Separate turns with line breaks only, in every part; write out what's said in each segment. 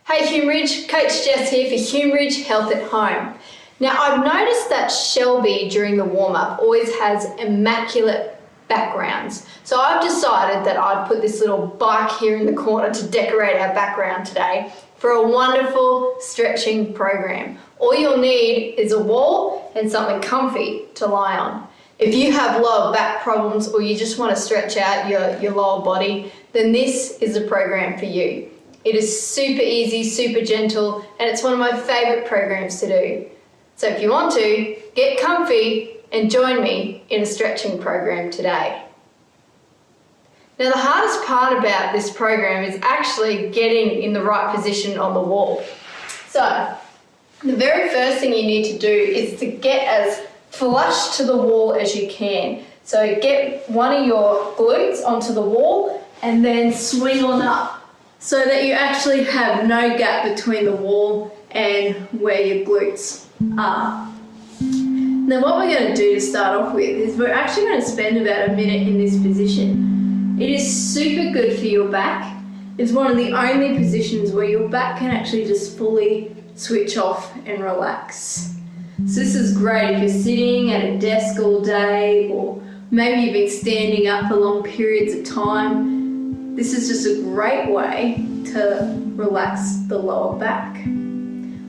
Hey HumeRidge, Coach Jess here for HumeRidge Health at Home. Now I've noticed that Shelby during the warm-up always has immaculate backgrounds. So I've decided that I'd put this little bike here in the corner to decorate our background today for a wonderful stretching program. All you'll need is a wall and something comfy to lie on. If you have lower back problems or you just want to stretch out your lower body, then this is the program for you. It is super easy, super gentle, and it's one of my favorite programs to do. So if you want to, get comfy and join me in a stretching program today. Now the hardest part about this program is actually getting in the right position on the wall. So the very first thing you need to do is to get as flush to the wall as you can. So get one of your glutes onto the wall and then swing on up, so that you actually have no gap between the wall and where your glutes are. Now what we're going to do to start off with is we're actually going to spend about a minute in this position. It is super good for your back. It's one of the only positions where your back can actually just fully switch off and relax. So this is great if you're sitting at a desk all day, or maybe you've been standing up for long periods of time. This is just a great way to relax the lower back.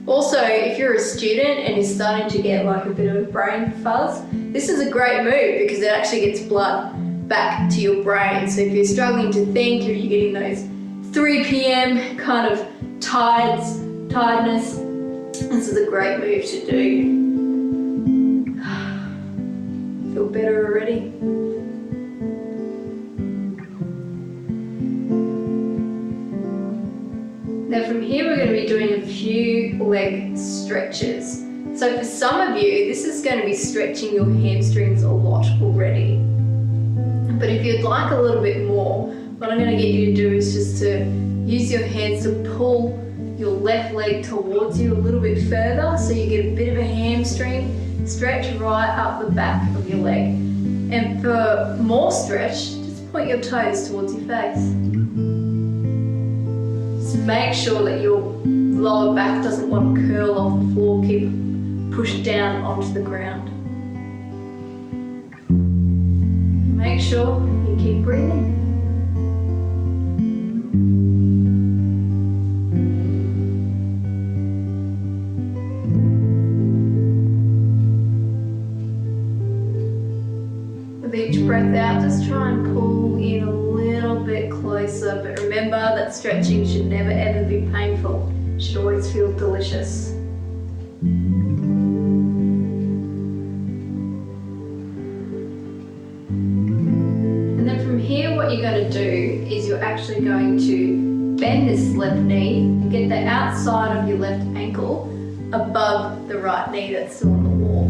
Also, if you're a student and you're starting to get like a bit of a brain fuzz, this is a great move because it actually gets blood back to your brain. So if you're struggling to think, or you're getting those 3 p.m. kind of tiredness, this is a great move to do. Feel better already? Now from here we're going to be doing a few leg stretches. So for some of you, this is going to be stretching your hamstrings a lot already. But if you'd like a little bit more, what I'm going to get you to do is just to use your hands to pull your left leg towards you a little bit further, so you get a bit of a hamstring stretch right up the back of your leg. And for more stretch, just point your toes towards your face. Make sure that your lower back doesn't want to curl off the floor, keep pushed down onto the ground. Make sure you keep breathing. With each breath out, just try and pull in a little bit closer, but remember that stretching should never ever be painful. It should always feel delicious. And then from here, what you're going to do is you're actually going to bend this left knee and get the outside of your left ankle above the right knee that's still on the wall.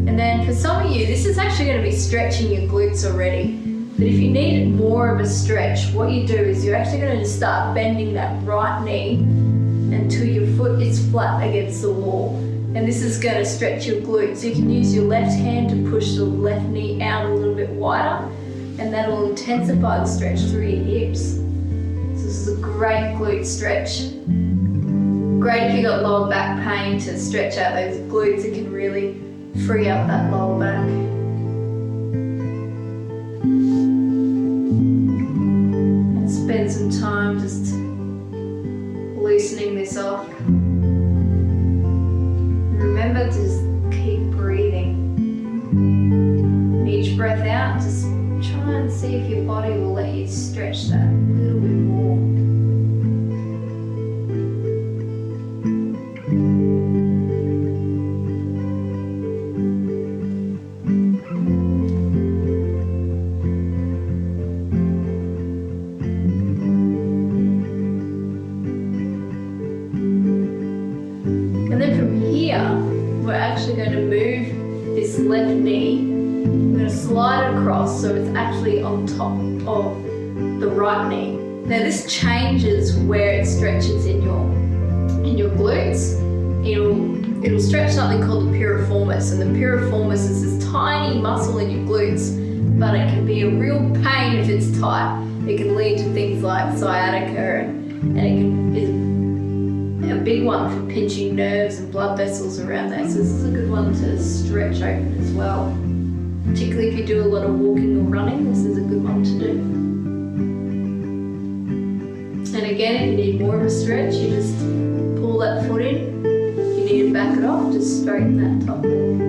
And then for some of you, this is actually going to be stretching your glutes already. But if you need more of a stretch, what you do is you're actually going to just start bending that right knee until your foot is flat against the wall. And this is going to stretch your glutes. You can use your left hand to push the left knee out a little bit wider, and that will intensify the stretch through your hips. So this is a great glute stretch. Great if you've got lower back pain, to stretch out those glutes. It can really free up that lower back. Spend some time just loosening this off. Remember to just keep breathing. Each breath out, just try and see if your body will let you stretch that a little bit more. We're actually going to move this left knee. We're going to slide it across so it's actually on top of the right knee. Now this changes where it stretches in your glutes. It'll stretch something called the piriformis, and the piriformis is this tiny muscle in your glutes, but it can be a real pain if it's tight. it can lead to things like sciatica, and it is big one for pinching nerves and blood vessels around there. So this is a good one to stretch open as well. Particularly if you do a lot of walking or running, this is a good one to do. And again, if you need more of a stretch, you just pull that foot in. If you need to back it off, just straighten that top leg.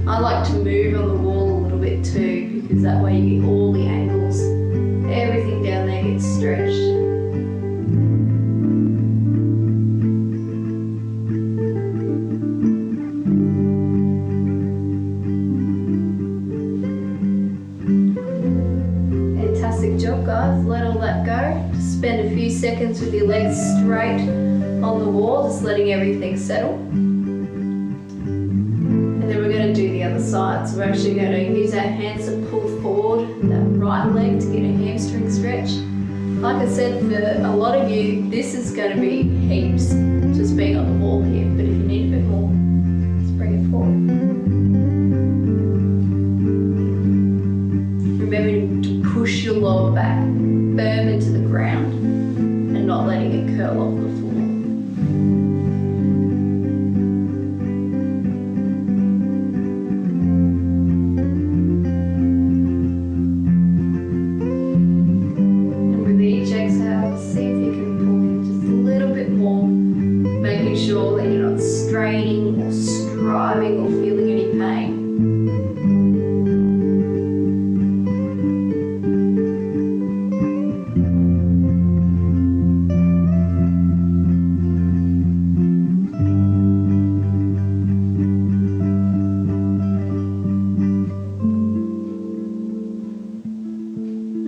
I like to move on the wall a little bit too, because that way you get all the angles, everything down there gets stretched. Fantastic job, guys. Let all that go. Just spend a few seconds with your legs straight on the wall, just letting everything settle. Do the other side. So we're actually going to use our hands to pull forward that right leg to get a hamstring stretch. Like I said, for a lot of you, this is going to be heaps, just being on the wall here. But if you need a bit more, just bring it forward. Remember to push your lower back firm into the ground and not letting it curl off the floor. Sure that you're not straining or striving or feeling any pain.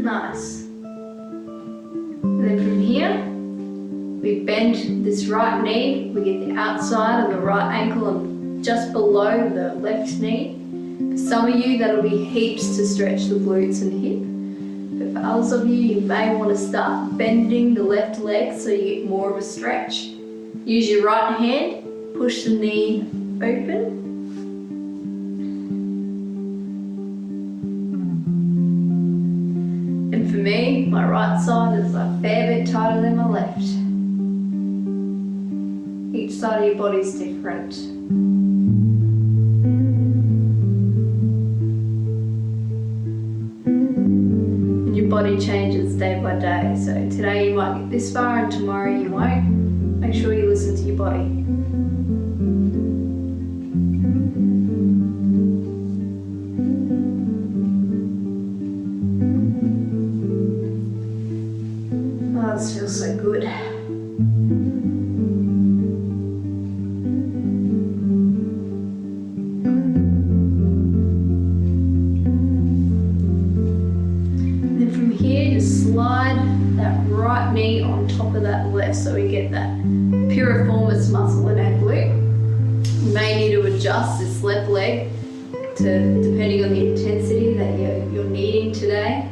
Nice. And then from here, we bend this right knee, we get the outside of the right ankle and just below the left knee. For some of you, that'll be heaps to stretch the glutes and hip. But for others of you, you may want to start bending the left leg so you get more of a stretch. Use your right hand, push the knee open. And for me, my right side is a fair bit tighter than my left. Each side of your body is different. And your body changes day by day. So today you might get this far and tomorrow you won't. Make sure you listen to your body. Oh, this feels so good. Slide that right knee on top of that left so we get that piriformis muscle in our glute. You may need to adjust this left leg depending on the intensity that you're needing today.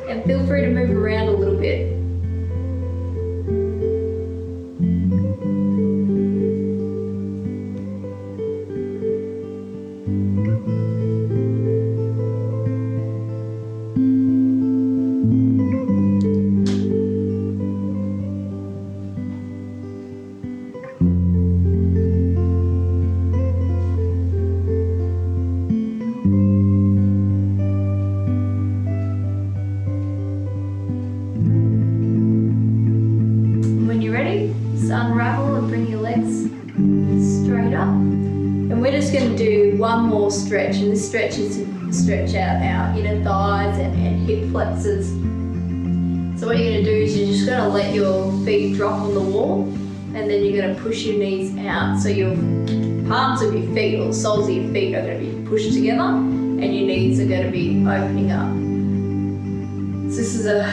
And feel free to move around a little bit. Unravel and bring your legs straight up. And we're just going to do one more stretch, and this stretch is to stretch out our inner thighs and hip flexors. So what you're going to do is you're just going to let your feet drop on the wall, and then you're going to push your knees out. So your palms of your feet or the soles of your feet are going to be pushed together, and your knees are going to be opening up. So this is a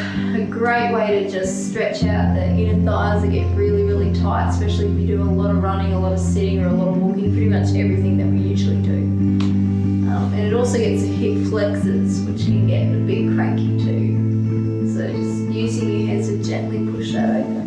great way to just stretch out the inner thighs that get really, really tight, especially if you do a lot of running, a lot of sitting, or a lot of walking, pretty much everything that we usually do. And it also gets the hip flexors, which can get a bit cranky too. So just using your hands to gently push that open.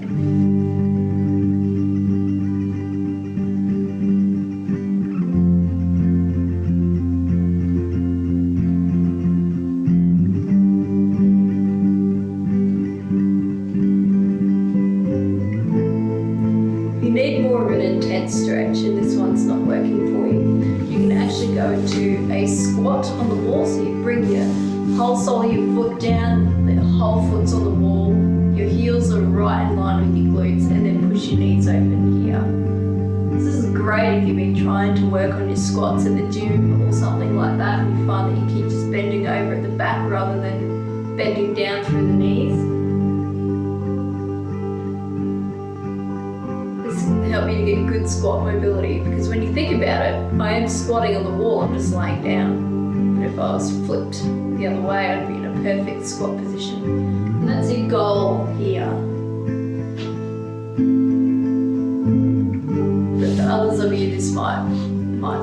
on the wall. So you bring your whole sole of your foot down, the whole foot's on the wall, your heels are right in line with your glutes, and then push your knees open here. This is great if you've been trying to work on your squats at the gym or something like that, and you find that you keep just bending over at the back rather than bending down through the knees. This can help you to get good squat mobility, because when you think about it, I am squatting on the wall, I'm just laying down. But if I was flipped the other way, I'd be in a perfect squat position. And that's your goal here. But for others of you, this might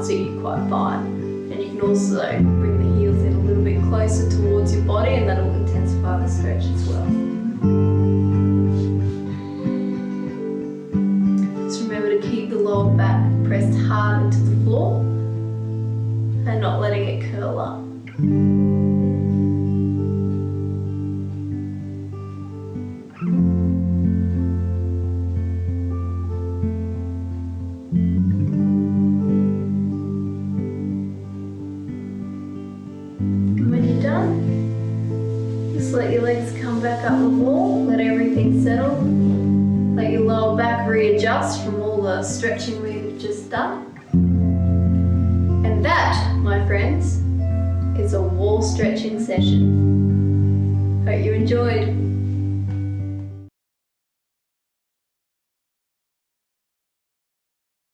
suit you quite fine. And you can also bring the heels in a little bit closer towards your body, and that'll intensify the stretch as well. Just remember to keep the lower back pressed hard into the floor and not letting it curl up. When you're done, just let your legs come back up the wall, let everything settle, let your lower back readjust from all the stretching we've just done. And that, my friends, is a wall stretching session. Hope you enjoyed.